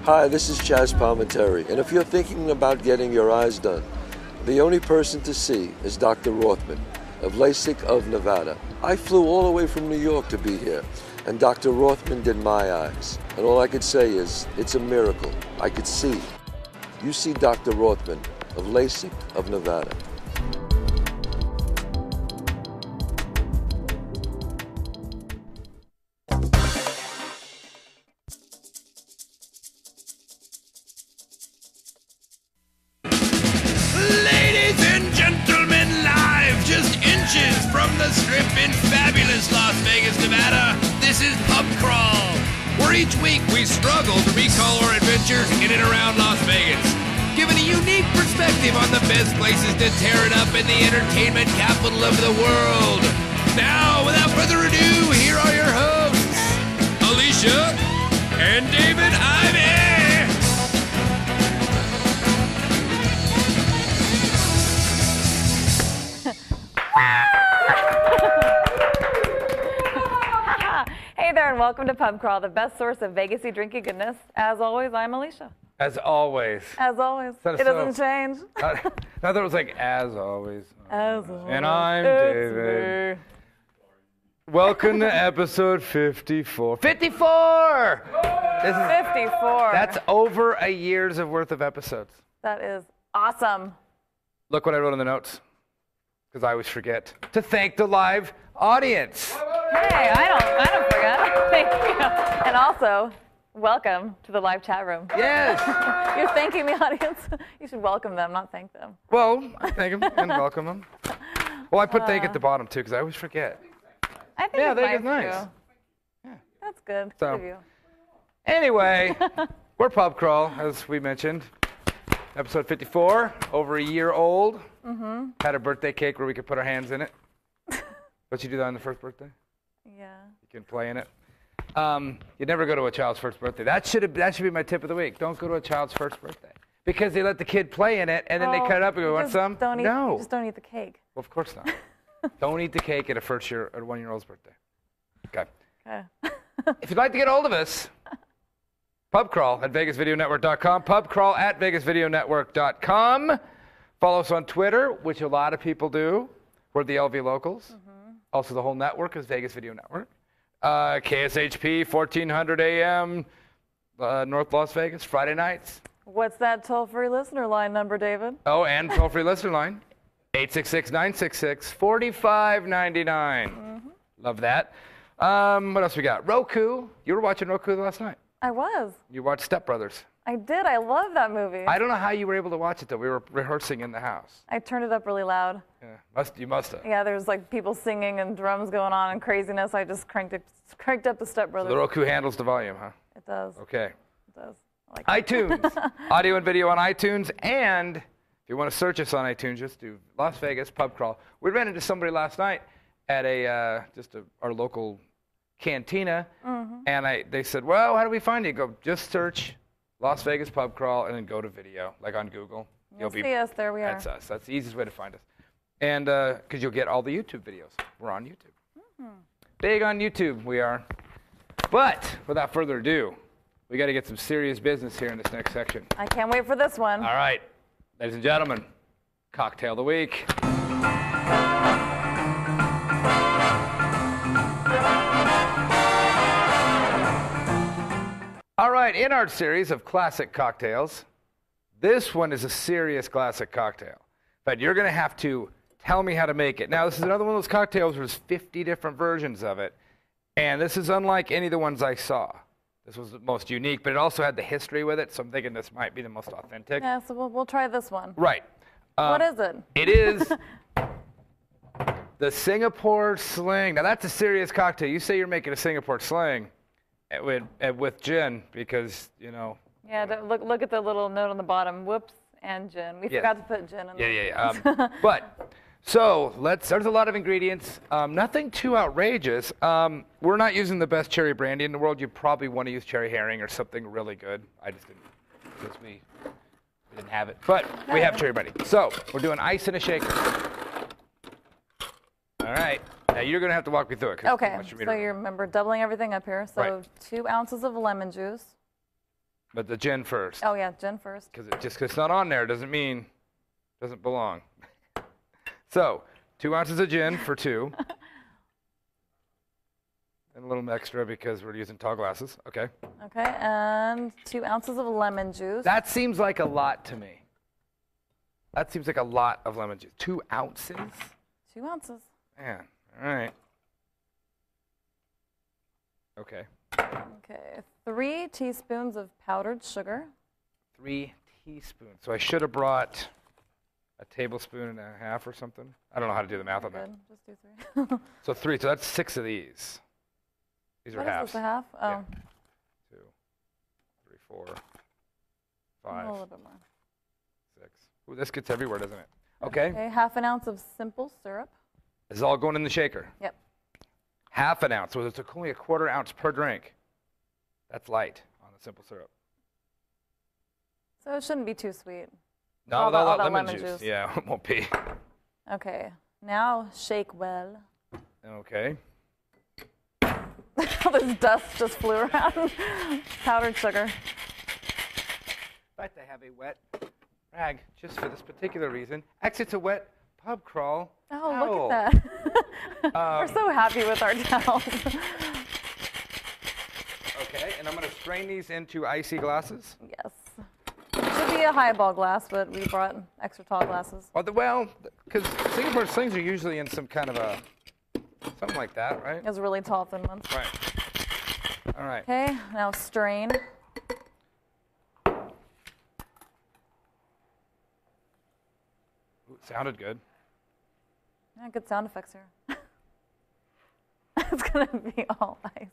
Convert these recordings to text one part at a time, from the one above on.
Hi, this is Chaz Palminteri, and if you're thinking about getting your eyes done, the only person to see is Dr. Rothman of LASIK of Nevada. I flew all the way from New York to be here, and Dr. Rothman did my eyes. And all I could say is, it's a miracle. I could see. You see Dr. Rothman of LASIK of Nevada. From the Strip in fabulous Las Vegas, Nevada, this is Pub Crawl, where each week we struggle to recall our adventures in and around Las Vegas, giving a unique perspective on the best places to tear it up in the entertainment capital of the world. Now, without further ado, here are your hosts, Alicia and David Ivey. Hey there, and welcome to Pub Crawl, the best source of Vegas-y drinky goodness. As always, I'm Alicia. As always. As always. It doesn't change. I thought it was like, as always. As always. And I'm It's David. me. Welcome to episode 54. 54! This is 54. That's over a year's worth of episodes. That is awesome. Look what I wrote in the notes, because I always forget to thank the live audience. Hey, I don't forget. Thank you. And also, welcome to the live chat room. Yes. You're thanking the audience. You should welcome them, not thank them. Well, I thank them and welcome them. Well, I put thank at the bottom, too, because I always forget. I think it's nice. Too. Yeah. That's good. So, Good of you. Anyway, we're Pub Crawl, as we mentioned. Episode 54, over a year old. Mm-hmm. Had a birthday cake where we could put our hands in it. But you do that on the first birthday? Yeah. You can play in it. You never go to a child's first birthday. That should be my tip of the week. Don't go to a child's first birthday. Because they let the kid play in it, and then they cut it up and go, want some? No. You just don't eat the cake. Well, of course not. Don't eat the cake at a 1-year-old's birthday. Okay. If you'd like to get a hold of us, pubcrawl at vegasvideonetwork.com, pubcrawl at vegasvideonetwork.com. Follow us on Twitter, which a lot of people do. We're the LV Locals. Mm-hmm. Also, the whole network is Vegas Video Network. KSHP, 1400 AM, North Las Vegas, Friday nights. What's that toll-free listener line number, David? Oh, and toll-free listener line, 866-966-4599. Mm-hmm. Love that. What else we got? Roku. You were watching Roku last night. I was. You watched Step Brothers. I did. I love that movie. I don't know how you were able to watch it, though. We were rehearsing in the house. I turned it up really loud. Yeah, you must have. Yeah, there's like people singing and drums going on and craziness. I just cranked up the Step Brothers. So the Roku handles the volume, huh? It does. Okay. It does. I like iTunes. Audio and video on iTunes. And if you want to search us on iTunes, just do Las Vegas Pub Crawl. We ran into somebody last night at our local cantina. Mm-hmm. And they said, well, how do we find you? Go, just search Las Vegas Pub Crawl and then go to video, like on Google. You'll see us. There we are. That's us. That's the easiest way to find us. And because you'll get all the YouTube videos. We're on YouTube. Mm-hmm. Big on YouTube, we are. But without further ado, we got to get some serious business here in this next section. I can't wait for this one. All right. Ladies and gentlemen, Cocktail of the Week. All right, in our series of classic cocktails, this one is a serious classic cocktail. But you're going to have to tell me how to make it. Now, this is another one of those cocktails where there's 50 different versions of it. And this is unlike any of the ones I saw. This was the most unique, but it also had the history with it, so I'm thinking this might be the most authentic. Yeah, so we'll try this one. Right. What is it? It is the Singapore Sling. Now, that's a serious cocktail. You say you're making a Singapore Sling with gin because, you know. Yeah, look at the little note on the bottom. Whoops, and gin. We forgot to put gin in there. Yeah. But, so, there's a lot of ingredients. Nothing too outrageous. We're not using the best cherry brandy in the world. You probably want to use cherry herring or something really good. I just didn't, because we didn't have it. But we have cherry brandy. So, we're doing ice in a shaker. All right. Now, you're going to have to walk me through it. Okay, so you remember doubling everything up here. So, right. 2 ounces of lemon juice. But the gin first. Oh, yeah, gin first. Because it's not on there doesn't mean it doesn't belong. So, 2 ounces of gin for 2. And a little extra because we're using tall glasses. Okay. Okay, and 2 ounces of lemon juice. That seems like a lot to me. That seems like a lot of lemon juice. 2 ounces? 2 ounces. Man, all right. Okay. Okay, 3 teaspoons of powdered sugar. 3 teaspoons. So I should have brought a tablespoon and a half or something. I don't know how to do the math on that. Good, just do 3. So 3. So that's 6 of these. These are What halves. is this, a half? Oh, Yeah. 2, 3, 4, 5, a little bit more. 6. Ooh, this gets everywhere, doesn't it? Okay. Okay, half an ounce of simple syrup. This is all going in the shaker. Yep. Half an ounce. So it's only a 1/4 ounce per drink. That's light on the simple syrup. So it shouldn't be too sweet. No, All with that- all all that that lemon lemon juice. juice. Yeah, it won't be. Okay, now shake well. Okay. All this dust just flew around. Powdered sugar. In fact, I have a wet rag just for this particular reason. Actually, it's a wet pub crawl. Oh, towel. look at that. We're so happy with our towels. Okay, and I'm going to strain these into icy glasses. Yes. It should be a highball glass, but we brought extra tall glasses. Well, because Singapore slings are usually in some kind of a, something like that, right? Those really tall, thin ones. Right. All right. Okay, now strain. Ooh, it sounded good. Yeah, good sound effects here. It's going to be all ice.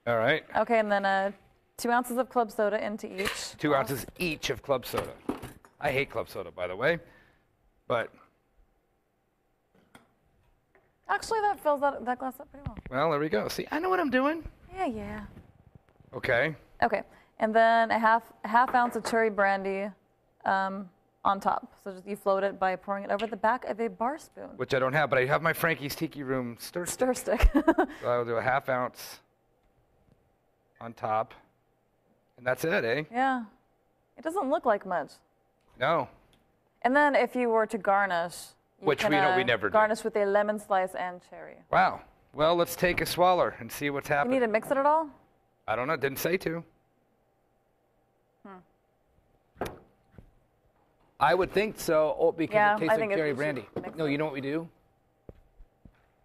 All right. Okay, and then 2 ounces of club soda into each. 2 ounces each of club soda. I hate club soda, by the way, but Actually, that fills that glass up pretty well. well, there we go. See, I know what I'm doing. Yeah. Okay. Okay, and then a half ounce of cherry brandy on top. So just you float it by pouring it over the back of a bar spoon. Which I don't have, but I have my Frankie's Tiki Room stir stick. Stir stick. So I'll do a ½ ounce on top, and that's it, eh? Yeah. It doesn't look like much. No. And then if you were to garnish, you Which can, we know we never do. garnish with a lemon slice and cherry. Wow. Well, let's take a swaller and see what's You happening. need to mix it at all? I don't know. Didn't say to. I would think so, because Yeah, it tastes I like think cherry you should brandy. mix No, it. you know what we do?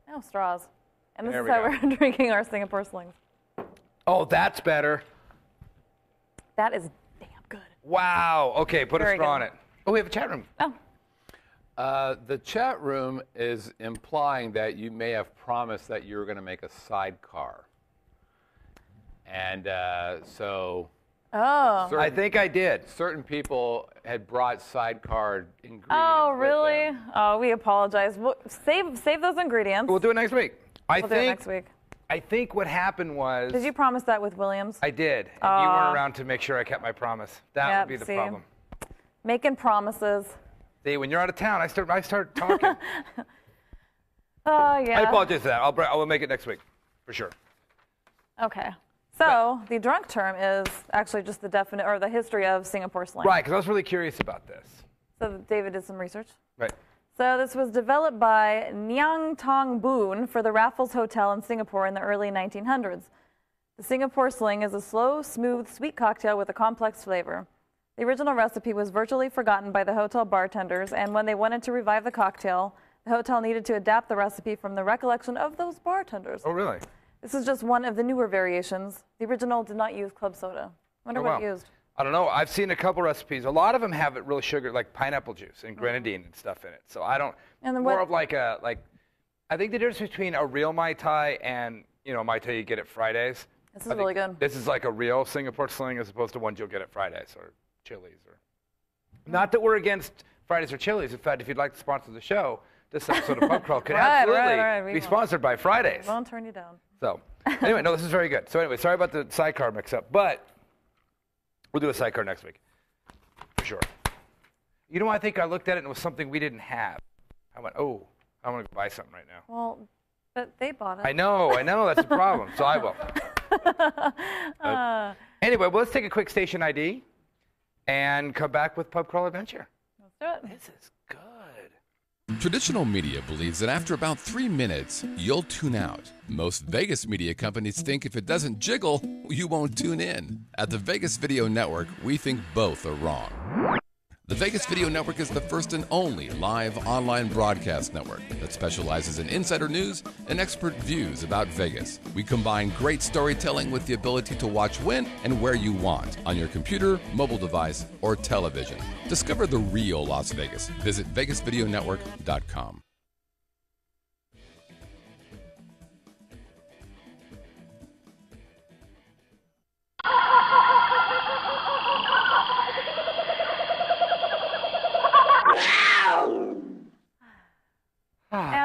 No, straws. And this There is we how go. we're drinking our Singapore slings. Oh, that's better. That is damn good. Wow. Okay, put a Very straw good. on it. Oh, we have a chat room. Oh, The chat room is implying that you may have promised that you were going to make a sidecar. And so oh. I think I did. certain people had brought sidecar ingredients. Oh, with really? them. Oh, we apologize. Save those ingredients. We'll do it next week. We'll do it next week. I think what happened was Did you promise that with Williams? I did. And you weren't around to make sure I kept my promise. That Yep, would be the see? problem. Making promises. See, when you're out of town, I start talking. Oh, yeah. I apologize for that. I will make it next week, for sure. Okay. So the drunk term is actually just the history of Singapore slang. Right, because I was really curious about this. So David did some research. Right. So this was developed by Nyang Tong Boon for the Raffles Hotel in Singapore in the early 1900s. The Singapore sling is a slow, smooth, sweet cocktail with a complex flavor. The original recipe was virtually forgotten by the hotel bartenders, and when they wanted to revive the cocktail, the hotel needed to adapt the recipe from the recollection of those bartenders. Oh, really? This is just one of the newer variations. The original did not use club soda. Wonder what it used. I don't know. I've seen a couple recipes. A lot of them have it real sugar, like pineapple juice and grenadine and stuff in it. So I don't. And then more what- of like I think the difference between a real Mai Tai and Mai Tai you get at Fridays. This is really good. This is like a real Singapore sling as opposed to ones you'll get at Fridays or Chili's or. Not that we're against Fridays or Chili's. In fact, if you'd like to sponsor the show, this episode of Pub Crawl could absolutely We be won't. sponsored by Fridays. Won't turn you down. So, anyway, no, this is very good. So, anyway, sorry about the sidecar mix-up, but we'll do a sidecar next week, for sure. You know, I think I looked at it and it was something we didn't have. I went, oh, I want to go buy something right now. Well, But they bought it. I know, that's the problem. So I will. Anyway, well, let's take a quick station ID and come back with Pub Crawl Adventure. Let's do it. This is good. Traditional media believes that after about 3 minutes, you'll tune out. Most Vegas media companies think if it doesn't jiggle, you won't tune in. At the Vegas Video Network, we think both are wrong. The Vegas Video Network is the first and only live online broadcast network that specializes in insider news and expert views about Vegas. We combine great storytelling with the ability to watch when and where you want on your computer, mobile device, or television. Discover the real Las Vegas. Visit VegasVideoNetwork.com.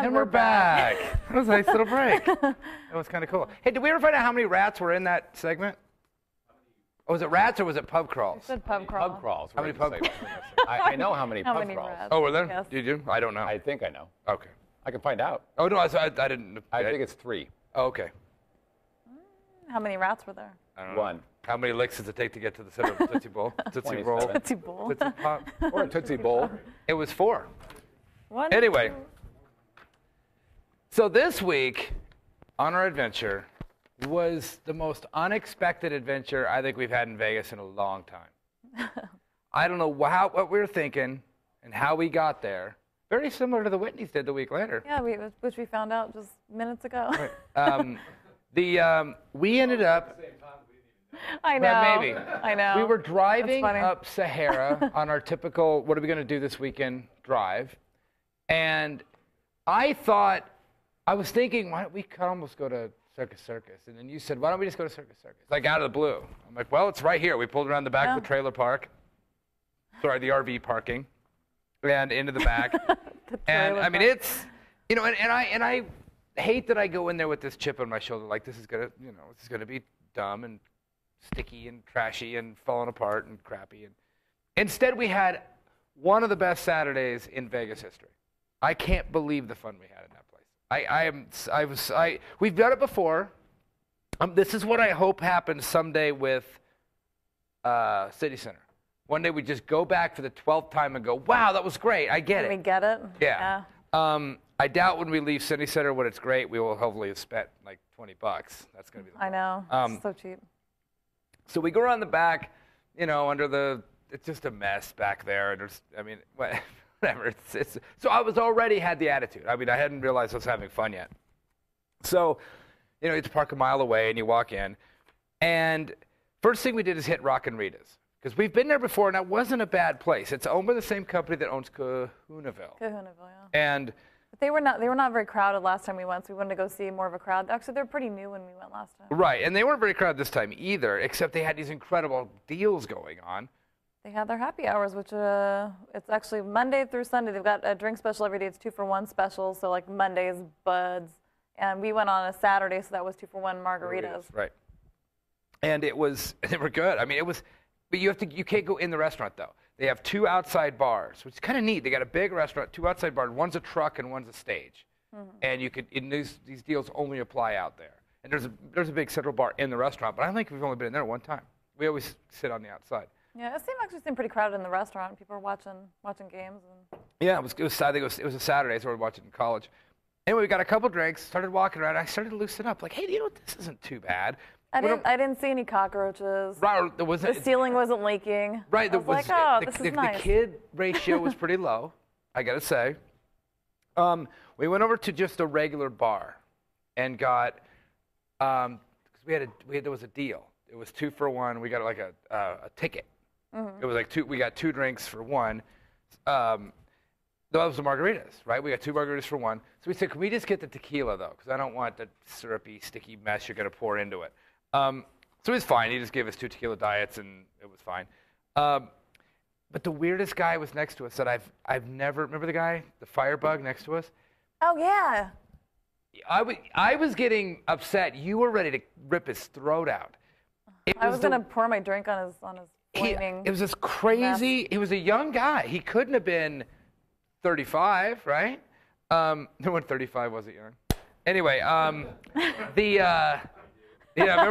And we're back. That was a nice little break. That was kind of cool. Hey, did we ever find out how many rats were in that segment? Oh, was it rats or was it pub crawls? It said pub crawl. Pub crawls. How many pub crawls? I know how many How pub many crawls. rats? Oh, were there? Yes. Did you? I don't know. I think I know. Okay. I can find out. Oh, no, I didn't. I think it's 3. Oh, okay. How many rats were there? I don't know. 1. How many licks does it take to get to the center of a Tootsie Bowl? Tootsie Roll? 27. Tootsie Bowl. Tootsie Pop? Or a Tootsie Bowl. It was 4. One, Anyway. two. So this week on our adventure was the most unexpected adventure I think we've had in Vegas in a long time. I don't know what we were thinking and how we got there. Very similar to the Whitneys did the week later. Yeah, which we found out just minutes ago. We ended up. I know. Well, maybe. I know. We were driving That's funny. up Sahara on our typical what are we going to do this weekend drive, and I was thinking, why don't we almost go to Circus Circus? And then you said, why don't we just go to Circus Circus? Like out of the blue. I'm like, well, it's right here. We pulled around the back of the trailer park. Sorry, the RV parking. And into the back. And I mean, it's, you know, and I hate that I go in there with this chip on my shoulder. Like this is going to be dumb and sticky and trashy and falling apart and crappy. And instead, we had one of the best Saturdays in Vegas history. I can't believe the fun we had in that place. We've done it before. This is what I hope happens someday with City Center. One day we just go back for the 12th time and go, wow, that was great. I get it. We get it? Yeah. I doubt when we leave City Center when it's great, we will hopefully have spent like $20. That's going to be the I know. It's so cheap. So we go around the back, you know, it's just a mess back there. And whatever. So I was already had the attitude. I mean, I hadn't realized I was having fun yet. So, you know, you have to park a mile away and you walk in. And first thing we did is hit Rockin' Rita's. Because we've been there before, and that wasn't a bad place. It's owned by the same company that owns Kahunaville. Yeah. And But they were not very crowded last time we went, so we wanted to go see more of a crowd. Actually, they're pretty new when we went last time. right, and they weren't very crowded this time either, except they had these incredible deals going on. They had their happy hours, which it's actually Monday through Sunday. They've got a drink special every day. It's 2-for-1 special, so like Monday's Buds. And we went on a Saturday, so that was 2-for-1 margaritas. Right. And they were good. I mean, it was, but you can't go in the restaurant though. They have 2 outside bars, which is kind of neat. They got a big restaurant, 2 outside bars. One's a truck and one's a stage. Mm-hmm. And these deals only apply out there. And there's a big central bar in the restaurant, but I think we've only been in there one time. We always sit on the outside. Yeah, it seemed pretty crowded in the restaurant. People were watching games. Yeah, it was it was a Saturday, so we were watching in college. Anyway, we got a couple drinks, started walking around. I started to loosen up, like, hey, you know what? This isn't too bad. I didn't see any cockroaches. Right, the ceiling wasn't leaking. Right, I was like, oh, this is nice. The kid ratio was pretty low, I gotta say. We went over to just a regular bar, and got because there was a deal. It was 2-for-1. We got like a ticket. Mm-hmm. It was like we got 2 drinks for 1. That was the margaritas, right? We got 2 margaritas for 1. So we said, can we just get the tequila, though? Because I don't want the syrupy, sticky mess you're going to pour into it. So it was fine. He just gave us 2 tequila diets, and it was fine. But the weirdest guy was next to us that I've never... Remember the guy? The firebug next to us? Oh, yeah. I was getting upset. You were ready to rip his throat out. I was going to pour my drink on his flaming... It was this crazy... mess. He was a young guy. He couldn't have been 35, right? No one 35 wasn't young. Anyway, remember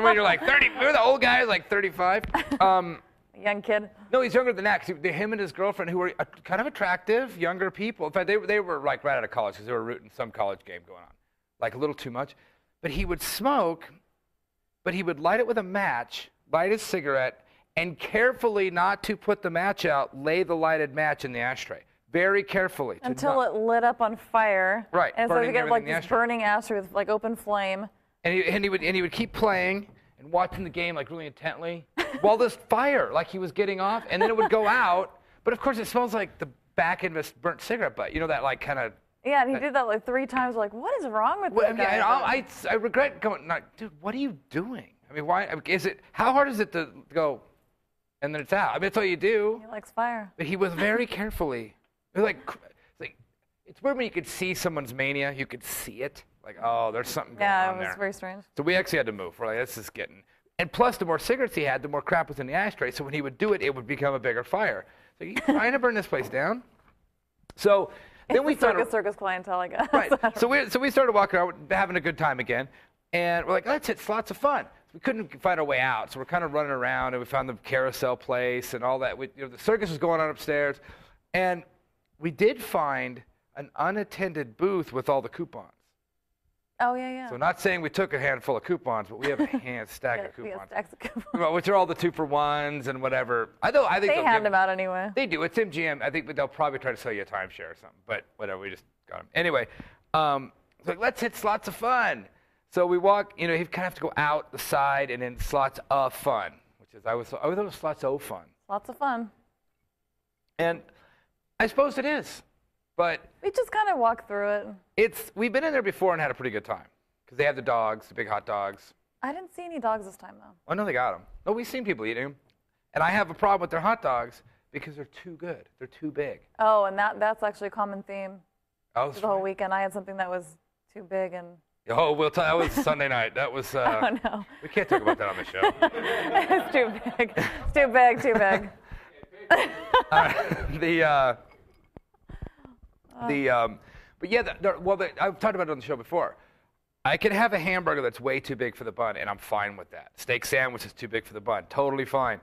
when you're like 30? Remember the old guy, like 35? Young kid. No, he's younger than that. Him and his girlfriend, who were kind of attractive, younger people. In fact, they were like right out of college because they were rooting some college game going on, like a little too much. But he would smoke, but he would light it with a match, light his cigarette, and carefully not to put the match out, lay the lighted match in the ashtray. Very carefully. Until it lit up on fire. Right. And so you get like this burning ashtray with like open flame. And he would keep playing and watching the game like really intently while this fire, like he was getting off, and then it would go out. But of course it smells like the back end of a burnt cigarette butt. You know that like kind of. Yeah, and he did that like 3 times. We're like, what is wrong with this guy? I regret going. Like, dude, what are you doing? I mean, why is it? How hard is it to go, and then it's out? I mean, that's all you do. He likes fire. But he was very carefully. It was it's weird when you could see someone's mania. You could see it. Like, oh, there's something going on there. Yeah, it was very strange. So we actually had to move. We're like, this is getting. And plus, the more cigarettes he had, the more crap was in the ashtray. So when he would do it, it would become a bigger fire. So he's trying to burn this place down. So then we found circus clientele, I guess. Right. So we started walking around, having a good time again, and we're like, let's hit slots of fun. We couldn't find our way out, so we're kind of running around, and we found the carousel place and all that. The circus was going on upstairs, and we did find an unattended booth with all the coupons. Oh, yeah. So not saying we took a handful of coupons, but we have a stack of coupons. We have stacks of coupons. Well, which are all the 2-for-1s and whatever. I think they hand them out anyway. They do. It's MGM. I think they'll probably try to sell you a timeshare or something. But whatever, we just got them. Anyway, so let's hit slots of fun. So we walk, you kind of have to go out the side and then slots of fun, which is, I thought it was slots of fun. Lots of fun. And I suppose it is. But we just kind of walk through it. We've been in there before and had a pretty good time because they have the dogs, the big hot dogs. I didn't see any dogs this time though. Oh no, they got them. No, we've seen people eating them, and I have a problem with their hot dogs because they're too good. They're too big. Oh, and that's actually a common theme. Oh, the whole weekend I had something that was too big and. Oh, that was Sunday night. That was. Oh no. We can't talk about that on the show. It's too big. It's too big. Too big. But yeah, I've talked about it on the show before. I can have a hamburger that's way too big for the bun, and I'm fine with that. Steak sandwich is too big for the bun, totally fine.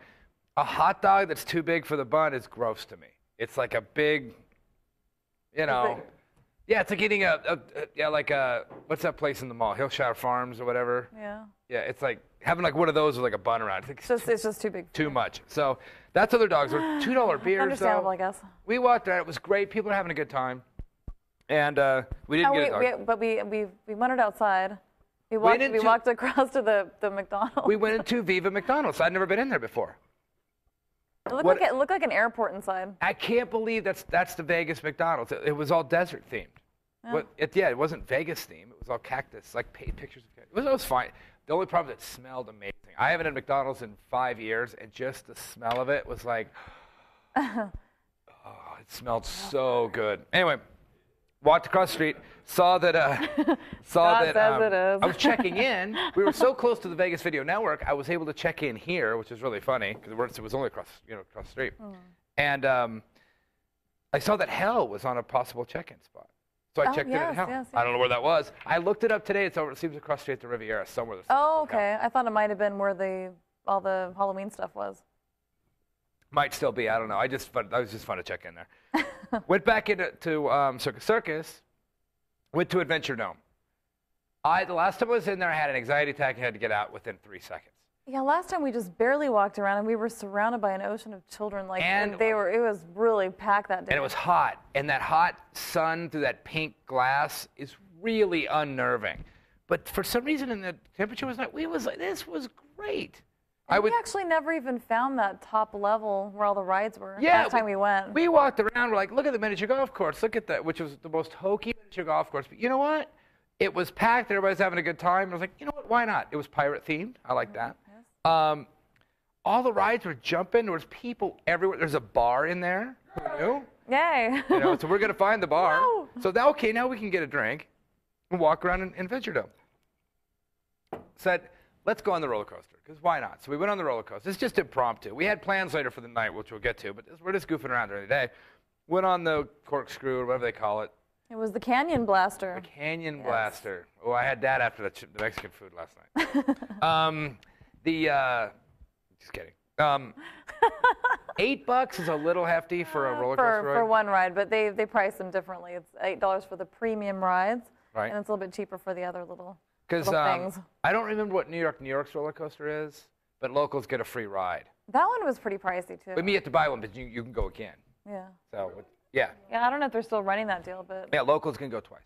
A hot dog that's too big for the bun is gross to me. It's like a big, yeah, it's like eating what's that place in the mall, Hillshire Farms or whatever. Yeah. Yeah, it's like having like one of those with like a bun around. It's just too big. Too much. So that's other dogs. Were $2 beers. Understandable, I guess. We walked there. It was great. People are having a good time. And we didn't get a dog. But we wandered outside. We walked across to the McDonald's. We went into Viva McDonald's. I'd never been in there before. It looked like an airport inside. I can't believe that's the Vegas McDonald's. It was all desert themed. Yeah. It wasn't Vegas themed. It was all cactus, like pictures of cactus. It was fine. The only problem is it smelled amazing. I haven't had McDonald's in 5 years, and just the smell of it was like, it smelled so good. Anyway, walked across the street, saw that I was checking in. We were so close to the Vegas Video Network, I was able to check in here, which is really funny because it was only across the street. And I saw that Hell was on a possible check-in spot. So I checked in at Hell. Yes. I don't know where that was. I looked it up today. It seems across the street at the Riviera somewhere. Oh, okay. I thought it might have been where all the Halloween stuff was. Might still be. I don't know. It was just fun to check in there. Went back into Circus. Went to Adventuredome. The last time I was in there, I had an anxiety attack and had to get out within 3 seconds. Yeah, last time we just barely walked around and we were surrounded by an ocean of children. It was really packed that day. And it was hot. And that hot sun through that pink glass is really unnerving. But for some reason, the temperature was not. This was great. We actually never even found that top level where all the rides were. Yeah, last time we went. We walked around. We're like, look at the miniature golf course. Look at that, which was the most hokey miniature golf course. But you know what? It was packed. Everybody's having a good time. I was like, you know what? Why not? It was pirate themed. I like that. Yes. All the rides were jumping. There was people everywhere. There's a bar in there. Who knew? Yay. So we're gonna find the bar. No. So now we can get a drink and walk around in Adventuredome. Said, let's go on the roller coaster, because why not? So we went on the roller coaster. It's just impromptu. We had plans later for the night, which we'll get to, but we're just goofing around during the day. Went on the corkscrew, or whatever they call it. It was the Canyon Blaster. The Canyon Blaster. Oh, I had that after the Mexican food last night. Just kidding. $8 is a little hefty for a roller coaster ride. For one ride, but they price them differently. It's $8 for the premium rides, right? And it's a little bit cheaper for the other little things. I don't remember what New York's roller coaster is, but locals get a free ride. That one was pretty pricey too. But you have to buy one, but you can go again. Yeah. So yeah. Yeah, I don't know if they're still running that deal, but yeah, locals can go twice.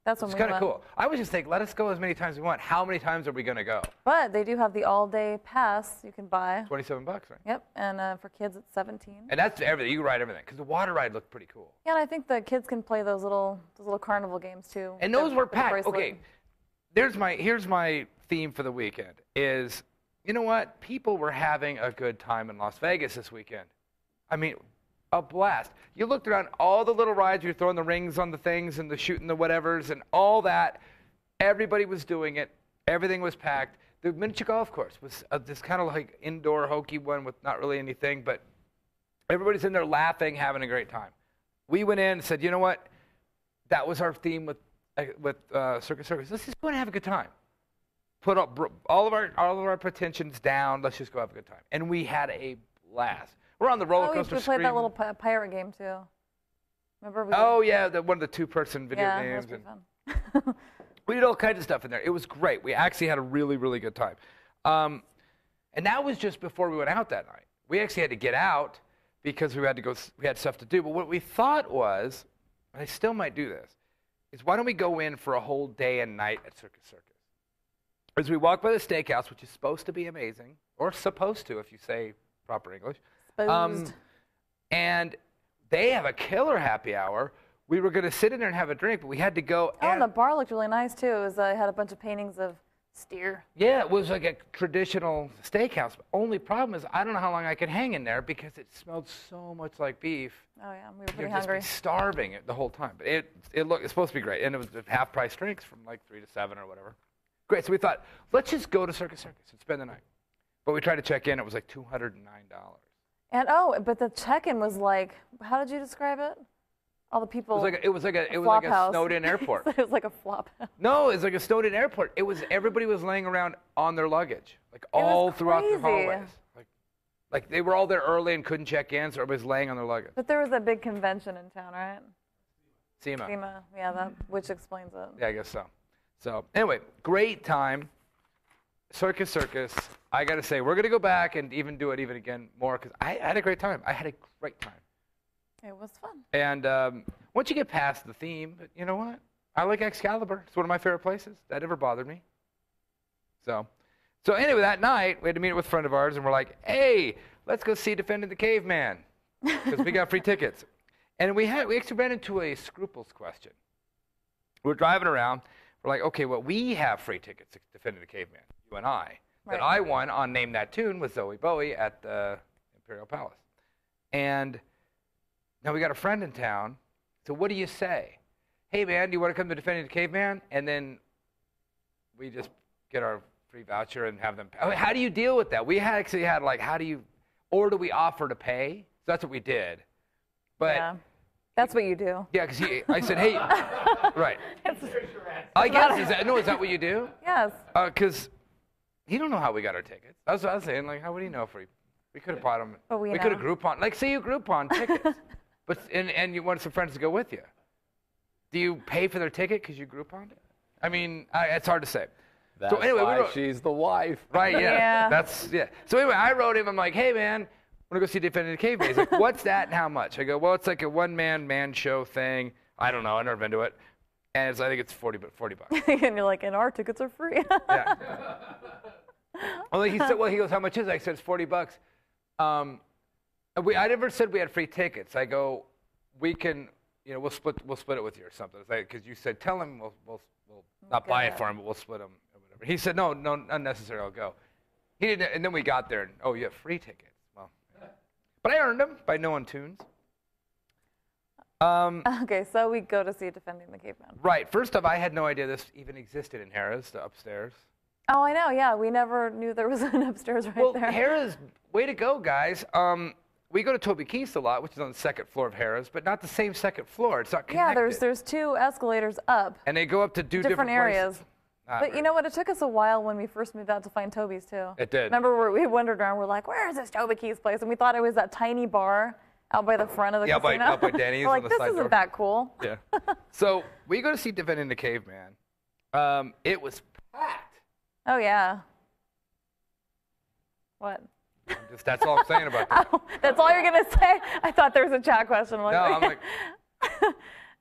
That's what it's kind of cool. I was just thinking, let us go as many times as we want. How many times are we going to go? But they do have the all-day pass you can buy. $27, right? Yep, and for kids it's $17. And that's everything. You can ride everything because the water ride looked pretty cool. Yeah, and I think the kids can play those little carnival games too. And those were packed. Okay, here's my theme for the weekend. Is you know what? People were having a good time in Las Vegas this weekend. I mean, a blast. You looked around all the little rides, you're throwing the rings on the things and the shooting the whatevers and all that. Everybody was doing it. Everything was packed. The miniature golf course was this kind of like indoor hokey one with not really anything, but everybody's in there laughing, having a great time. We went in and said, you know what? That was our theme with Circus Circus. Let's just go and have a good time. Put all of our pretensions down. Let's just go have a good time. And we had a blast. We're on the roller coaster. We played that little pirate game too. Remember? One of the two-person video games. Yeah, that was pretty fun. We did all kinds of stuff in there. It was great. We actually had a really, really good time. And that was just before we went out that night. We actually had to get out because we had to go. We had stuff to do. But what we thought was, and I still might do this, is why don't we go in for a whole day and night at Circus Circus? As we walk by the steakhouse, which is supposed to be amazing, or supposed to if you say proper English. And they have a killer happy hour. We were going to sit in there and have a drink, but we had to go. And the bar looked really nice too. It had a bunch of paintings of steer. Yeah, it was like a traditional steakhouse. Only problem is I don't know how long I could hang in there because it smelled so much like beef. Oh yeah, we were pretty hungry. Just starving the whole time. But it's supposed to be great, and it was half-price drinks from like 3 to 7 or whatever. Great. So we thought let's just go to Circus Circus and spend the night. But we tried to check in. It was like $209. And but the check-in was like, how did you describe it? All the people. It was like a snowed-in airport. It was like a flop house. No, it was like a snowed-in airport. Everybody was laying around on their luggage, like all throughout the hallways. Like they were all there early and couldn't check in, so everybody's laying on their luggage. But there was a big convention in town, right? SEMA. Yeah, which explains it. Yeah, I guess so. So anyway, great time. Circus Circus. I got to say, we're going to go back and do it again more because I had a great time. I had a great time. It was fun. And once you get past the theme, you know what? I like Excalibur. It's one of my favorite places. That never bothered me. So anyway, that night, we had to meet with a friend of ours, and we're like, hey, let's go see Defending the Caveman because we got free tickets. And we actually ran into a scruples question. We're driving around. We're like, okay, well, we have free tickets to Defending the Caveman, you and I. That I won on Name That Tune with Zoe Bowie at the Imperial Palace. And now we got a friend in town. So what do you say? Hey, man, do you want to come to Defending the Caveman? And then we just get our free voucher and have them pay. How do you deal with that? We actually had or do we offer to pay? So that's what we did. But yeah, that's what you do. Yeah, because I said, hey, right. I guess, is that what you do? Yes. Because he don't know how we got our tickets. That's what I was saying. Like, how would he know if we could have bought them? But we could have Groupon. Like, say you Groupon tickets, and you want some friends to go with you. Do you pay for their ticket because you Grouponed it? I mean, it's hard to say. That's why she's the wife. Right, yeah. So anyway, I wrote him. I'm like, hey, man, I want to go see Defending the Caveman. He's like, what's that and how much? I go, well, it's like a one-man show thing. I don't know. I've never been to it. And I think it's $40. And you're like, and our tickets are free. Yeah. Well, he goes, how much is it? I said, it's $40. I never said we had free tickets. I go, we can, we'll split it with you or something. Because you said, tell him we'll not buy it for him, but we'll split them or whatever. He said, no, unnecessary, I'll go. He didn't, and then we got there, and, you have free tickets. Well, but I earned them by knowing tunes. Okay, so we go to see Defending the Caveman. Right. First off, I had no idea this even existed in Harrah's, the upstairs. Oh, I know, yeah. We never knew there was an upstairs there. Well, Harrah's, way to go, guys. we go to Toby Keith's a lot, which is on the second floor of Harrah's, but not the same second floor. It's not connected. Yeah, there's 2 escalators up. And they go up to different areas. Places. But you know what? It took us a while when we first moved out to find Toby's, too. It did. Remember, we wandered around. We're like, where is this Toby Keith's place? And we thought it was that tiny bar out by the front of the casino. Out by Danny's. We're like, on the this side isn't door. that cool. Yeah. So we go to see Defending the Caveman. It was packed. Oh, yeah. What? That's all I'm saying about that. Oh, that's all you're going to say? I thought there was a chat question. No, I'm like...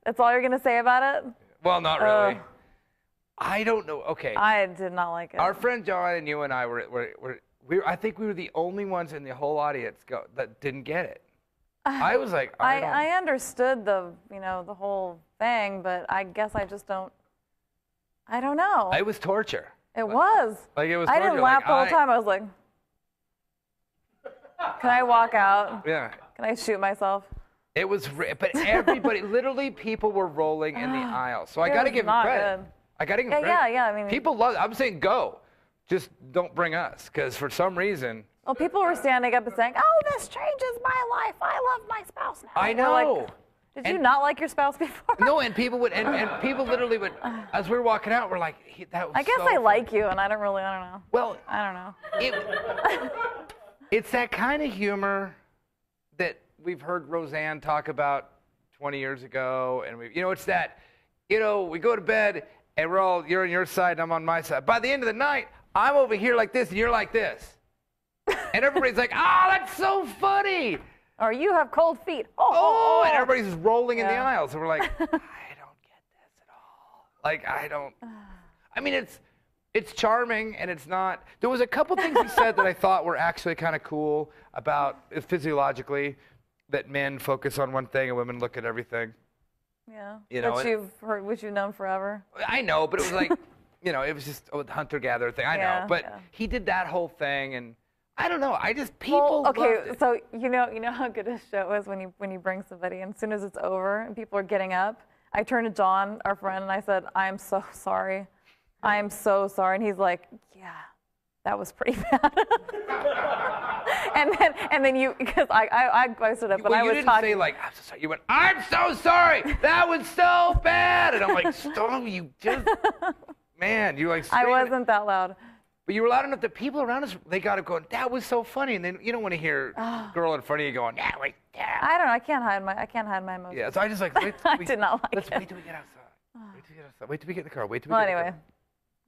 That's all you're going to say about it? Well, not really. I don't know. Okay. I did not like it. Our friend John and you and I I think we were the only ones in the whole audience that didn't get it. I was like, I understood the whole thing, but I guess I just don't. I don't know. It was torture. It was. Like it was. I torture. didn't laugh the whole time. I was like, can I walk out? Yeah. Can I shoot myself? It was, but everybody, literally, people were rolling in the aisle. So I got to give them credit. Good. I got to give them credit. Yeah. I mean, people love it. I'm saying go. Just don't bring us, because for some reason. Well, people were standing up and saying, "Oh, this changes my life. I love my spouse now." I know. Like, did you not like your spouse before? No, and people would, and people literally would, as we were walking out, we're like, that was I guess so I funny. like you, and I don't know. Well, I don't know. It's that kind of humor that we've heard Roseanne talk about 20 years ago, and it's that, we go to bed, and you're on your side, and I'm on my side. By the end of the night, I'm over here like this, and you're like this. And everybody's like, that's so funny. Or you have cold feet. Oh, and everybody's just rolling in the aisles. And we're like, I don't get this at all. Like, I mean, it's charming, and it's not. There was a couple things he said that I thought were actually kind of cool about physiologically, that men focus on one thing and women look at everything. Yeah. Which you've known forever. I know, but it was like, it was just a hunter-gatherer thing. I know, but he did that whole thing, and I don't know. People loved it. So you know how good a show is when you bring somebody, and as soon as it's over and people are getting up, I turned to John, our friend, and I said, "I am so sorry. I am so sorry." And he's like, "Yeah, that was pretty bad." and then you, because I stood up, but I was didn't talking. say like, "I'm so sorry." You went, "I'm so sorry. That was so bad." And I'm like, "Stop! You just, man, you like." I wasn't that loud. But you were loud enough that people around us, they got up going, "That was so funny." And then you don't want to hear a girl in front of you going, "Yeah, wait, yeah." I don't know. I can't hide my emotions. Yeah, so I just like, I did not like let's it. wait till we get outside. Wait till we get outside. Wait till we get in the car. Wait till we Well, get in the anyway,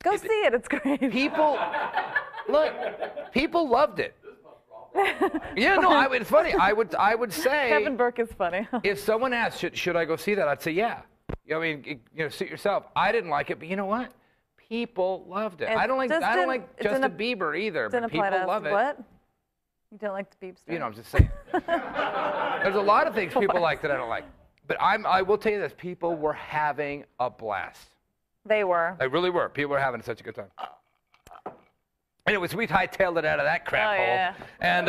car. go see it. It's great. People loved it. Yeah, no, it's funny. I would say Kevin Burke is funny. if someone asked, should I go see that? I'd say, yeah. Suit yourself. I didn't like it, but you know what? People loved it. I don't like Justin Bieber either, but people love it. What? You don't like the Biebs? I'm just saying. There's a lot of things people like that I don't like. But I will tell you this, people were having a blast. They were. They really were. People were having such a good time. Anyways, we hightailed it out of that crap hole. Yeah. And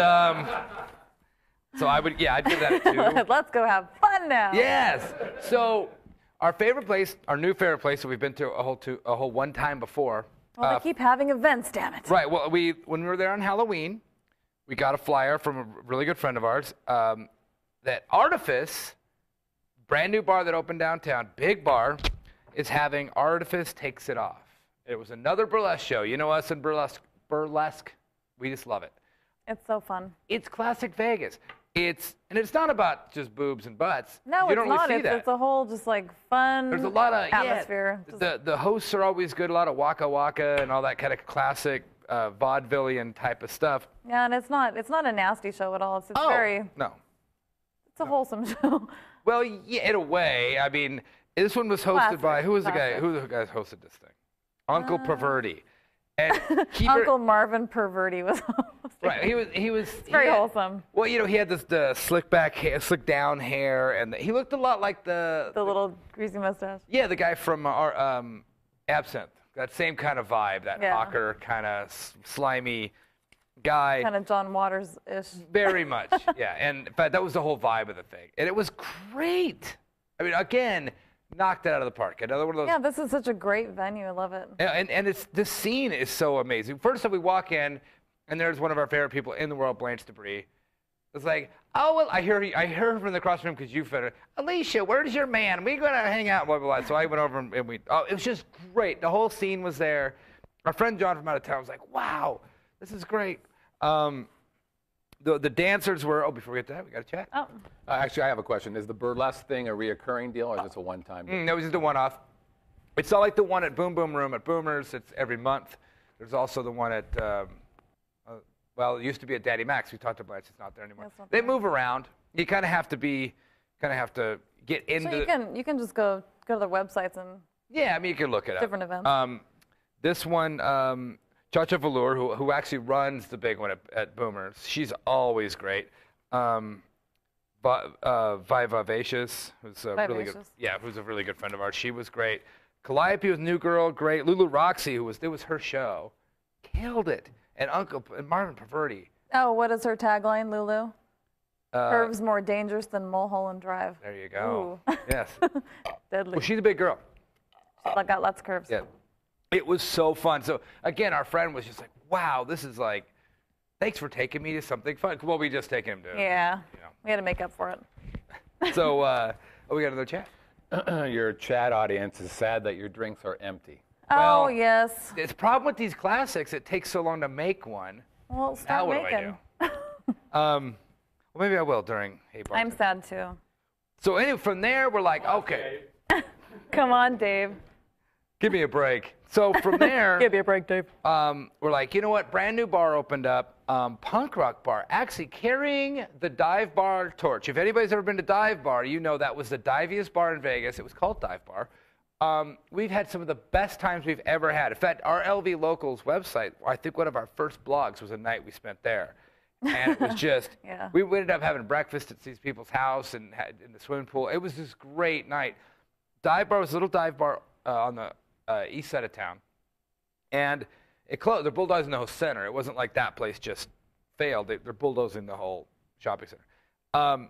so I'd give that a 2. Let's go have fun now. Yes. So our new favorite place that we've been to a whole one time before. Well, they keep having events, damn it. Right. Well, when we were there on Halloween, we got a flyer from a really good friend of ours that Artifice, brand new bar that opened downtown, big bar, is having Artifice Takes It Off. It was another burlesque show. You know us in burlesque, we just love it. It's so fun. It's classic Vegas. It's not about just boobs and butts. No, you don't it's not. Really see that. It's a whole just like fun. There's a lot of atmosphere. Yeah, the hosts are always good. A lot of waka waka and all that kind of classic vaudevillian type of stuff. Yeah, and it's not a nasty show at all. It's very. No. It's a wholesome show. Well, yeah, in a way. I mean, this one was hosted by who was the guy hosted this thing? Uncle Perverti. And Uncle Marvin Perverti was hosting. Right, he was very wholesome. Well, he had the slick down hair, and he looked a lot like the little greasy mustache. Yeah, the guy from Absinthe. That same kind of vibe, that hawker kind of slimy guy. Kind of John Waters-ish. Very much, yeah. And in fact, that was the whole vibe of the thing, and it was great. I mean, again, knocked it out of the park. Another one of those. Yeah, this is such a great venue. I love it. And the scene is so amazing. First up, we walk in, and there's one of our favorite people in the world, Blanche Debris. It's like, Oh, well, I heard her from the cross room because you fed her. Alicia, where's your man? We going to hang out, blah, blah, blah. So I went over and it was just great. The whole scene was there. Our friend John from out of town was like, wow, this is great. The dancers were, before we get to that, we got to chat. Oh. Actually, I have a question. Is the burlesque thing a reoccurring deal, or is this a one-time deal? No, it's just a one-off. It's not like the one at Boom Boom Room at Boomers. It's every month. There's also the one at, well, it used to be at Daddy Mac's. We talked about it. It's not there anymore. They move around. You kind of have to get into. So you can just go to their websites and. Yeah, I mean you can look it up. Different events. This one, Chacha Velour, who actually runs the big one at Boomers. She's always great. Vivacious, who's a really good. Yeah, who's a really good friend of ours. She was great. Calliope was New Girl, great. Lulu Roxy, it was her show, killed it. And Marvin Paverdi. Oh, what is her tagline, Lulu? Curves more dangerous than Mullholand Drive. There you go. Ooh. Yes. Deadly. Well, she's a big girl. She's got lots of curves. Yeah. It was so fun. So again, our friend was just like, "Wow, this is like, thanks for taking me to something fun." Well, we just taken him to. Yeah. We had to make up for it. So, we got another chat. Your chat audience is sad that your drinks are empty. Oh, yes. The problem with these classics, it takes so long to make one. Well, start now making. What do I do? Well, maybe I will during Hey Bartender. I'm sad, too. So anyway, from there, we're like, okay. Come on, Dave. Give me a break. So from there. Give me a break, Dave. We're like, you know what? Brand new bar opened up. Punk rock bar. Actually carrying the dive bar torch. If anybody's ever been to Dive Bar, you know that was the diviest bar in Vegas. It was called Dive Bar. We've had some of the best times we've ever had. In fact, our LV Locals website, I think one of our first blogs was a night we spent there. And it was just, we ended up having breakfast at these people's house and in the swimming pool. It was this great night. Dive Bar was a little dive bar on the east side of town. And it closed. They're bulldozing the whole center. It wasn't like that place just failed. They're bulldozing the whole shopping center.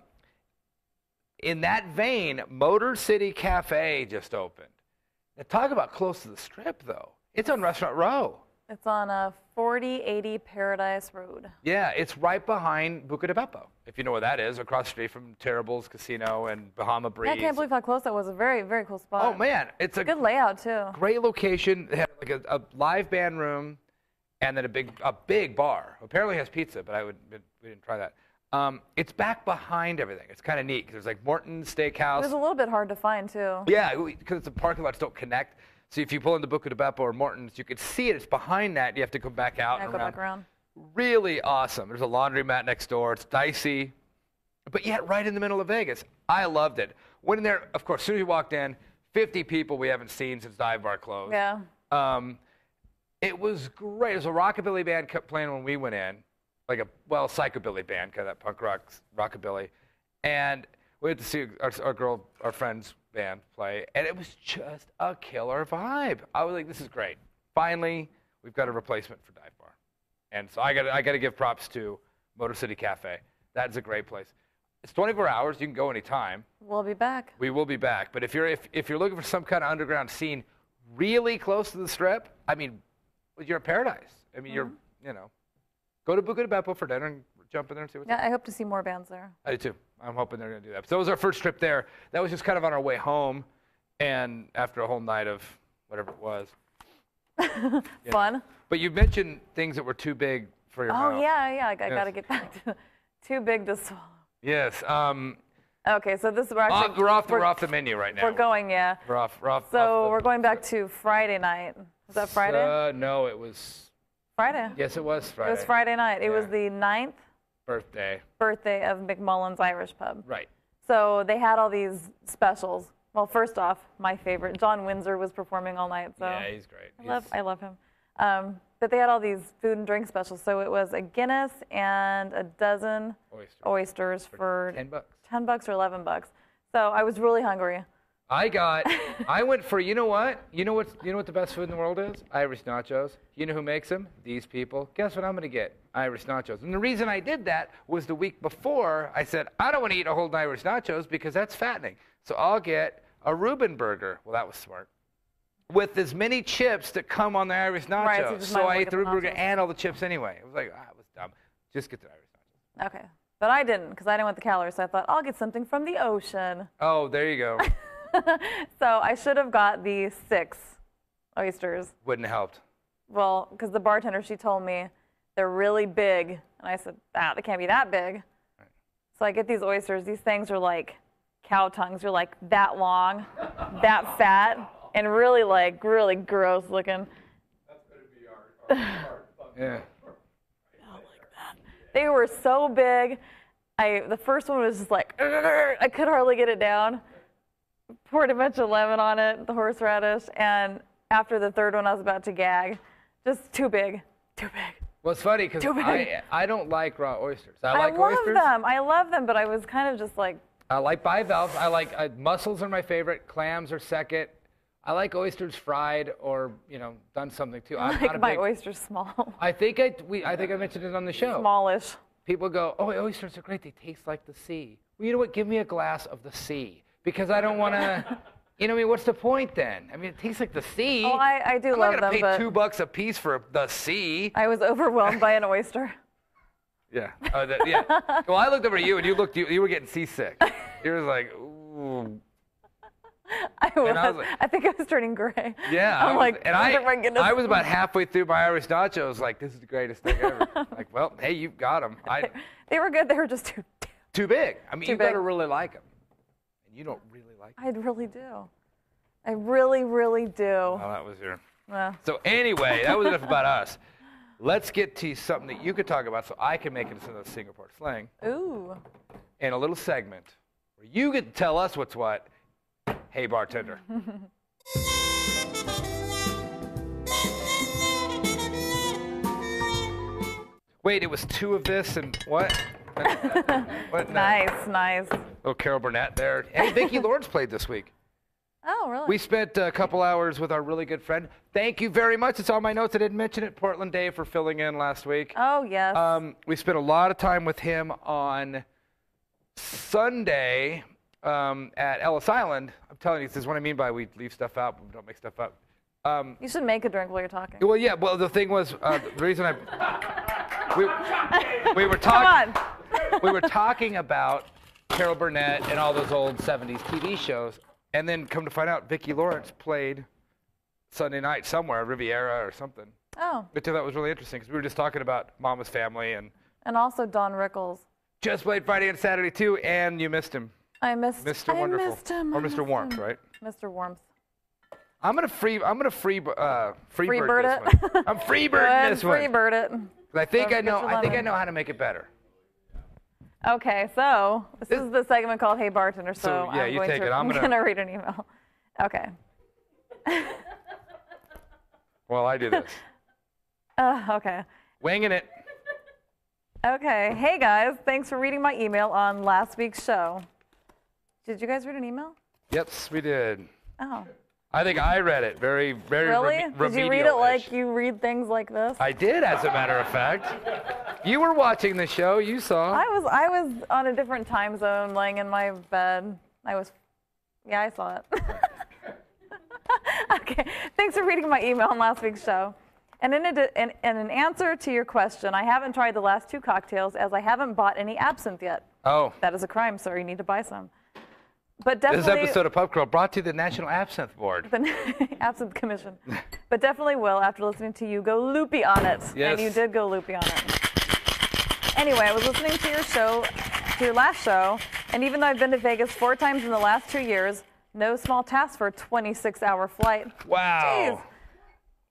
In that vein, Motor City Cafe just opened. Now, talk about close to the Strip, though. It's on Restaurant Row. It's on 4080 Paradise Road. Yeah, it's right behind Buca de Beppo, if you know where that is, across the street from Terrible's Casino and Bahama Breeze. Yeah, I can't believe how close that was. A very, very cool spot. Oh, man. It's a good layout, too. Great location. They had like a live band room and then a big bar. Apparently it has pizza, but we didn't try that. It's back behind everything. It's kind of neat because there's like Morton's Steakhouse. It was a little bit hard to find, too. Yeah, because the parking lots don't connect. So if you pull into Buca de Beppo or Morton's, you could see it. It's behind that. You have to come back out and go back around. Really awesome. There's a laundromat next door. It's dicey, but yet right in the middle of Vegas. I loved it. Went in there, of course, as soon as you walked in, 50 people we haven't seen since Dive Bar closed. Yeah. It was great. It was a rockabilly band kept playing when we went in, like a psychobilly band, kind of that punk rock rockabilly, and we had to see our friend's band play, and it was just a killer vibe. I was like, this is great. Finally, we've got a replacement for Dive Bar, and so I got to give props to Motor City Cafe. That's a great place. It's 24 hours. You can go anytime. We'll be back. We will be back. But if you're looking for some kind of underground scene, really close to the Strip, I mean, you're in paradise. I mean, you're go to Buca de Beppo for dinner and jump in there and see what's up. I hope to see more bands there. I do too. I'm hoping they're going to do that. So that was our first trip there. That was just kind of on our way home, and after a whole night of whatever it was. Fun. But you mentioned things that were too big for your mouth. Oh, yeah. I got to get back to too big to swallow. Yes. Okay, so this is we're off the menu right now. We're going, yeah. We're off. So we're going back to Friday night. Was that Friday? No, it was Friday. Yes, it was Friday. It was Friday night. It was the 9th birthday of McMullen's Irish Pub. Right. So they had all these specials. Well, first off, my favorite, John Windsor was performing all night. So yeah, he's great. I love him. But they had all these food and drink specials. So it was a Guinness and a dozen oysters for $10. $10 or $11. So I was really hungry. I went for, you know what the best food in the world is? Irish nachos. You know who makes them? These people. Guess what I'm going to get? Irish nachos. And the reason I did that was the week before I said, I don't want to eat a whole Irish nachos because that's fattening. So I'll get a Reuben burger. Well, that was smart. With as many chips that come on the Irish nachos. Right, so I ate the Reuben burger and all the chips anyway. It was like, it was dumb. Just get the Irish nachos. Okay. But I didn't, because I didn't want the calories. So I thought, I'll get something from the ocean. Oh, there you go. So I should have got the 6 oysters. Wouldn't have helped. Well, because the bartender, she told me they're really big. And I said, they can't be that big. Right. So I get these oysters. These things are like cow tongues. They're like that long, that fat, and really gross looking. That's going to be our yeah. They were so big. The first one was just like, I could hardly get it down. Poured a bunch of lemon on it, the horseradish, and after the third one, I was about to gag. Just too big. Well, it's funny because I don't like raw oysters. I like oysters. I love them, but I was kind of just like. I like bivalves. I like mussels are my favorite. Clams are second. I like oysters fried or done something too. I like my oysters small. I think I mentioned it on the show. Smallish. People go, oh, oysters are great. They taste like the sea. Well, you know what? Give me a glass of the sea because I don't want to. What's the point then? I mean, it tastes like the sea. Oh, I do love them. I'm not going to pay $2 a piece for the sea. I was overwhelmed by an oyster. Yeah. Yeah. Well, I looked over at you, and you were getting seasick. You were like, ooh. I think I was turning gray. Yeah. I was about halfway through my Irish nachos, like, this is the greatest thing ever. Like, well, hey, you've got them. They were good. They were just too big. I mean, you better really like them. And you don't really like them. I really do. I really, really do. Oh, that was your... So anyway, that was enough about us. Let's get to something that you could talk about so I can make it into Singapore slang. Ooh. And a little segment where you get to tell us what's what. Hey, bartender. Wait, it was 2 of this and what? What? No. Nice. Oh, Carol Burnett there. Hey, Vicki Lawrence played this week. Oh, really? We spent a couple hours with our really good friend. Thank you very much. It's on my notes. I didn't mention it. Portland Dave for filling in last week. Oh, yes. We spent a lot of time with him on Sunday at Ellis Island. I'm telling you, this is what I mean by we leave stuff out, but we don't make stuff up. You should make a drink while you're talking. Well, yeah. Well, the thing was, the reason we were talking. We were talking about Carol Burnett and all those old 70s TV shows. And then come to find out, Vicki Lawrence played Sunday night somewhere, Riviera or something. Oh. Which I thought was really interesting because we were just talking about Mama's Family. And also Don Rickles. Just played Friday and Saturday, too, and you missed him. I missed Wonderful. Missed him. Or Mr. Warmth, right? Mr. Warmth. I'm gonna free bird it. this one. I'm free bird this one. Free bird it. I think I know how to make it better. Okay, so this is the segment called Hey Bartender, so yeah, you take it. I'm gonna read an email. Okay. Well, I do this. Okay. Winging it. Okay. Hey guys, thanks for reading my email on last week's show. Did you guys read an email? Yes, we did. Oh. I think I read it very Really? Did you read it like you read things like this? I did, as a matter of fact. You were watching the show. You saw. I was on a different time zone, laying in my bed. I saw it. Okay. Thanks for reading my email on last week's show. And in an answer to your question, I haven't tried the last 2 cocktails as I haven't bought any absinthe yet. Oh. That is a crime, sir. You need to buy some. But definitely, this episode of Pub Crawl brought to you the National Absinthe Board. The Absinthe Commission. But definitely will after listening to you go loopy on it. Yes. And you did go loopy on it. Anyway, I was listening to your last show, and even though I've been to Vegas 4 times in the last 2 years, no small task for a 26-hour flight. Wow. Jeez.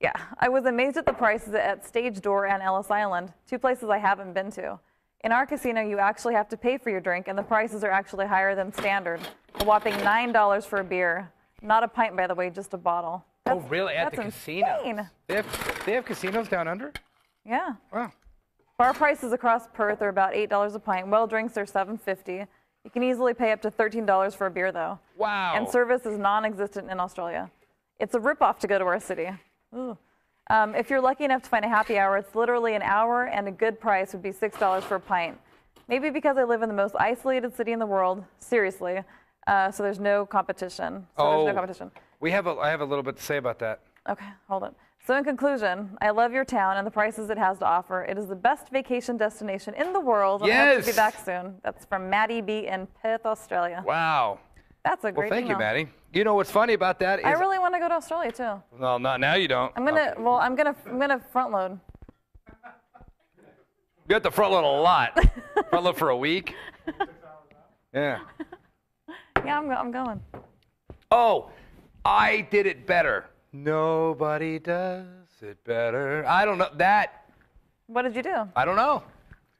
Yeah, I was amazed at the prices at Stage Door and Ellis Island, 2 places I haven't been to. In our casino, you actually have to pay for your drink, and the prices are actually higher than standard. A whopping $9 for a beer. Not a pint, by the way, just a bottle. Oh, really? At the casino? Insane. They have casinos down under? Yeah. Wow. Bar prices across Perth are about $8 a pint. Well drinks are $7.50. You can easily pay up to $13 for a beer, though. Wow. And service is non-existent in Australia. It's a ripoff to go to our city. Ooh. If you're lucky enough to find a happy hour, it's literally an hour, and a good price would be $6 for a pint. Maybe because I live in the most isolated city in the world, seriously, so there's no competition. I have a little bit to say about that. Okay, hold it. So in conclusion, I love your town and the prices it has to offer. It is the best vacation destination in the world. And I hope to be back soon. That's from Maddie B in Perth, Australia. Wow. That's a great Well, thank you, email. Maddie. You know what's funny about that is I really want to go to Australia too. well, not now. You don't. I'm gonna front load. You have to front load a lot. Front load for a week. Yeah. Yeah, I'm going. Oh, I did it better. Nobody does it better. I don't know that. What did you do? I don't know.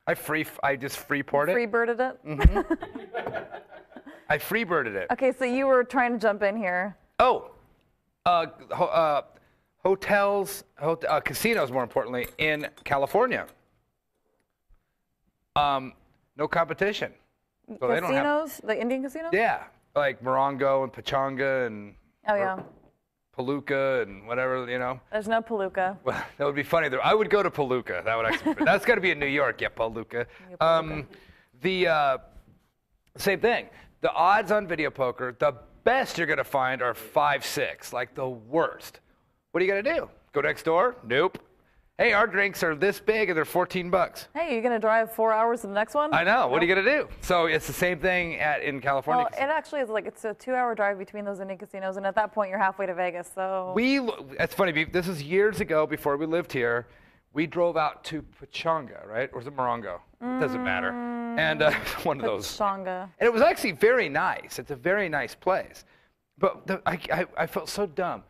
I just freeported it. Free-birded it? Mm-hmm. I freebirded it. Okay, so you were trying to jump in here. Oh, hotels, casinos, more importantly, in California. No competition. So they don't have, Casinos? The Indian casinos? yeah, like Morongo and Pachanga and Oh, yeah. Palooka and whatever, you know. There's no Palooka. Well, that would be funny. I would go to Palooka. That would actually. That's got to be in New York. Yeah, Palooka. The same thing. The odds on video poker, the best you're gonna find are 5-6, like the worst. What are you gonna do? Go next door? Nope. Hey, our drinks are this big and they're $14. Hey, you're going to drive 4 hours to the next one? I know. What are you going to do? So it's the same thing in California. Well, it actually is it's a 2-hour drive between those Indian casinos, and at that point, you're halfway to Vegas, so... That's funny. This is years ago before we lived here. We drove out to Pachanga, right? Or is it Morongo? It doesn't matter. And one of those. Pachanga. And it was actually very nice. It's a very nice place. But I felt so dumb.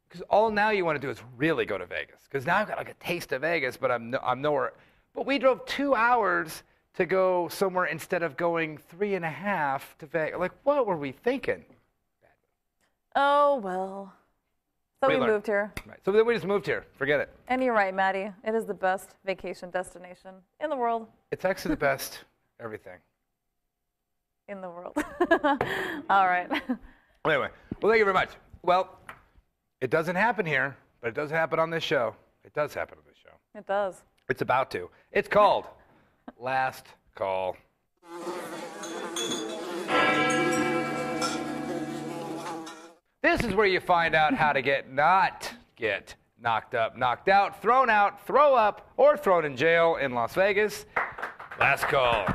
Because all now you want to do is really go to Vegas. Because now I've got like a taste of Vegas, but I'm nowhere. But we drove 2 hours to go somewhere instead of going 3.5 to Vegas. Like, what were we thinking? Oh, well. So we moved here. Right. So then we just moved here. Forget it. And you're right, Maddie. It is the best vacation destination in the world. It's actually the best everything. In the world. All right. Anyway, well, thank you very much. Well, it doesn't happen here, but it does happen on this show. It does happen on this show. It does. It's about to. It's called Last Call. This is where you find out how to not get knocked up, knocked out, thrown out, throw up, or thrown in jail in Las Vegas. Last call.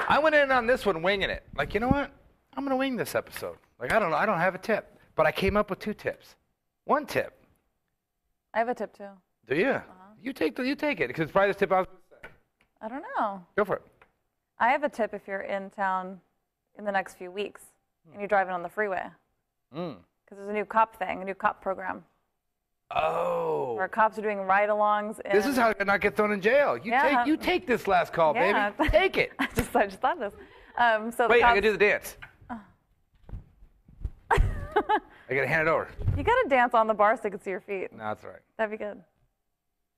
I went in on this one winging it. Like, you know what? I'm going to wing this episode. Like, I don't know. I don't have a tip. But I came up with 2 tips. 1 tip. I have a tip, too. Do you? Uh-huh. You take it, because it's probably the tip I was going to say. I don't know. Go for it. I have a tip if you're in town in the next few weeks and you're driving on the freeway. Because there's a new cop thing, a new cop program. Oh. Where cops are doing ride-alongs. This is how to not get thrown in jail. You take this last call, baby. Take it. I just thought of this. So wait, I gotta do the dance. I gotta hand it over. You gotta dance on the bar so they can see your feet. No, that's all right. That'd be good.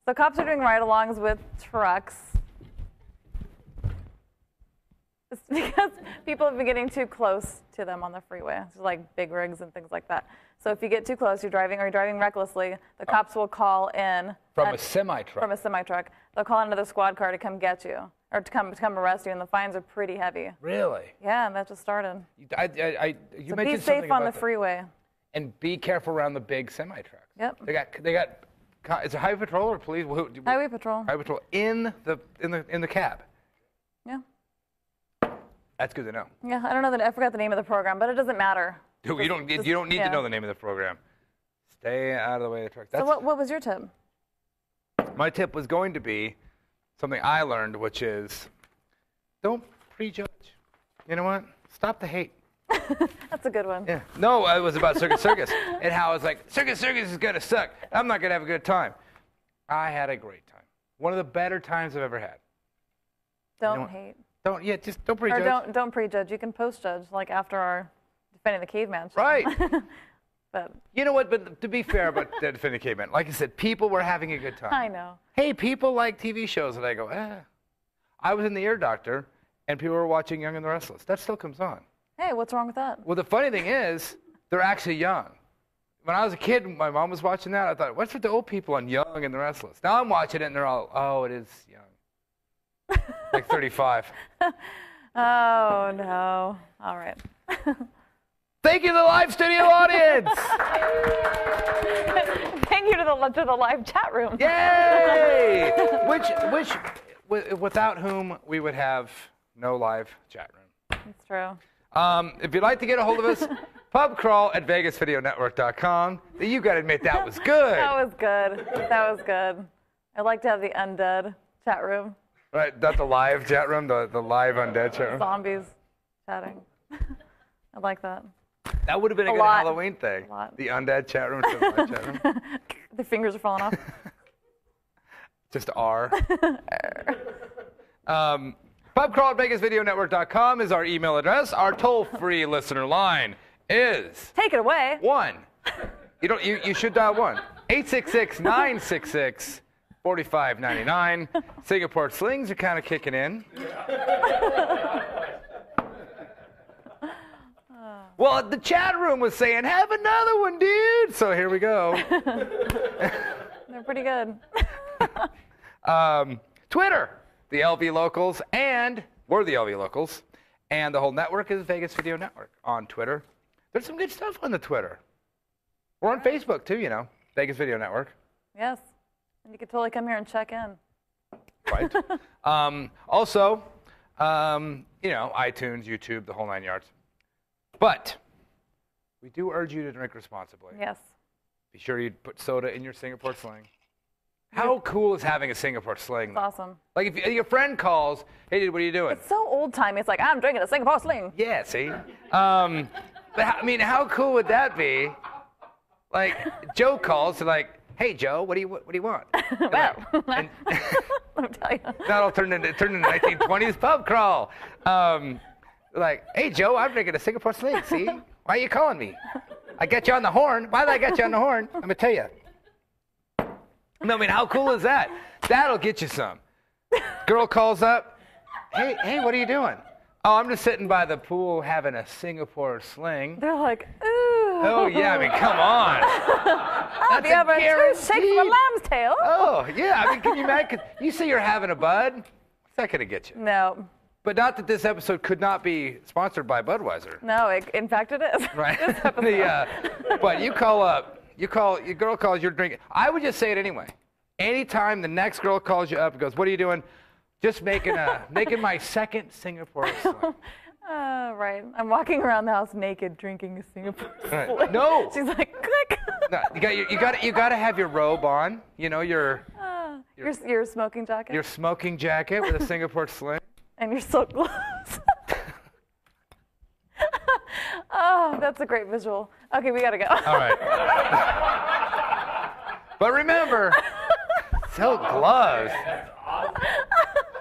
So cops are doing ride-alongs with trucks. It's because people have been getting too close to them on the freeway. It's like big rigs and things like that. So if you get too close, you're driving recklessly, the cops will call in. From a semi-truck. From a semi-truck. They'll call another squad car to come get you, or to come arrest you, and the fines are pretty heavy. Really? Yeah, and that just started. You So mentioned be something safe on about the freeway. And be careful around the big semi-trucks. Yep. They got. Is it highway patrol or police? Highway patrol. Highway patrol in the cab. Yeah. That's good to know. Yeah, I don't know I forgot the name of the program, but it doesn't matter. Dude, you don't need to know the name of the program. Stay out of the way of the truck. So what was your tip? My tip was going to be something I learned, which is don't prejudge. You know what? Stop the hate. That's a good one. Yeah. No, it was about Circus Circus and how I was like, Circus is gonna suck. I'm not gonna have a good time. I had a great time. One of the better times I've ever had. Don't hate. Just don't prejudge. Or don't prejudge. You can post-judge, like after our Defending the Caveman show. Right. But you know what? But to be fair about Defending the Caveman, like I said, people were having a good time. I know. Hey, people like TV shows, and I go, I was in The Ear Doctor, and people were watching Young and the Restless. That still comes on. Hey, what's wrong with that? Well, the funny thing is, they're actually young. When I was a kid, my mom was watching that. I thought, what's with the old people on Young and the Restless? Now I'm watching it, and they're all, oh, it is young. Like 35. Oh, no. All right. Thank you to the live studio audience. Thank you to the live chat room. Yay! Without whom we would have no live chat room. That's true. If you'd like to get a hold of us, pubcrawl@vegasvideonetwork.com. You got to admit that was good. That was good. That was good. I'd like to have the undead chat room. Right, not the live chat room, the live undead chat room. Zombies chatting. I like that. That would have been a good lot. Halloween thing. A lot. The undead chat room to the live chat room. The fingers are falling off. Just R. Pubcrawl@vegasvideonetwork.com is our email address. Our toll-free listener line is Take it away. 1. You should dial 1. 866-966-4599. Singapore slings are kind of kicking in. Well, the chat room was saying, have another one, dude. So here we go. They're pretty good. Twitter, the LV Locals, and we're the LV Locals. And the whole network is Vegas Video Network on Twitter. There's some good stuff on the Twitter. We're on Facebook, too, you know, Vegas Video Network. Yes. And you could totally come here and check in. Right. Also, you know, iTunes, YouTube, the whole 9 yards. But we do urge you to drink responsibly. Yes. Be sure you put soda in your Singapore sling. How cool is having a Singapore sling? It's awesome. Like if your friend calls, hey, dude, what are you doing? It's so old-timey. It's like, I'm drinking a Singapore sling. Yeah, see? But I mean, how cool would that be? Like, Joe calls, like, hey, Joe, what do you want? Well, let me tell you. That'll turn into 1920s pub crawl. Like, hey, Joe, I'm drinking a Singapore sling, see? Why are you calling me? I got you on the horn. Why did I get you on the horn? I'm going to tell you. No, I mean, how cool is that? That'll get you some. Girl calls up. Hey, what are you doing? Oh, I'm just sitting by the pool having a Singapore sling. They're like, ooh. Oh, yeah, I mean, come on. Have you ever two shakes from a lamb's tail? Oh, yeah, I mean, can you imagine? You say you're having a bud. What's that going to get you? No. But not that this episode could not be sponsored by Budweiser. No, in fact it is. Right. But you call up, your girl calls, you're drinking. I would just say it anyway. Anytime the next girl calls you up and goes, what are you doing? Just making my second Singapore sling. Right. I'm walking around the house naked drinking a Singapore sling. Right. No. She's like, click. No, you got to have your robe on. You know, your smoking jacket. Your smoking jacket with a Singapore sling. And your silk gloves. Oh, that's a great visual. Okay, we gotta go. All right. But remember, silk gloves.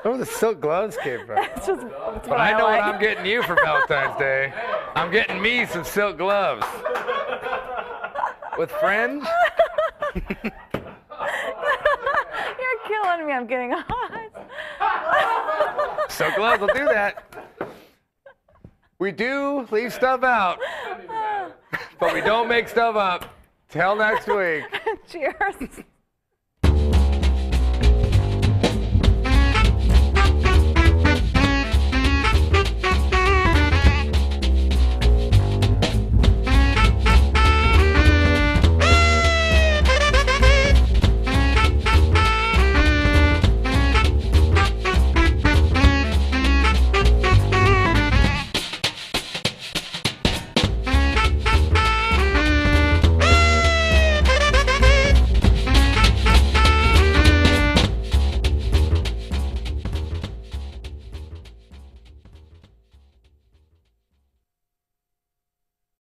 Where the silk gloves came from? It's but I know what I'm getting you for Valentine's Day. I'm getting me some silk gloves. With friends. You're killing me. I'm getting hot. Silk gloves will do that. We do leave stuff out, but we don't make stuff up. Till next week. Cheers.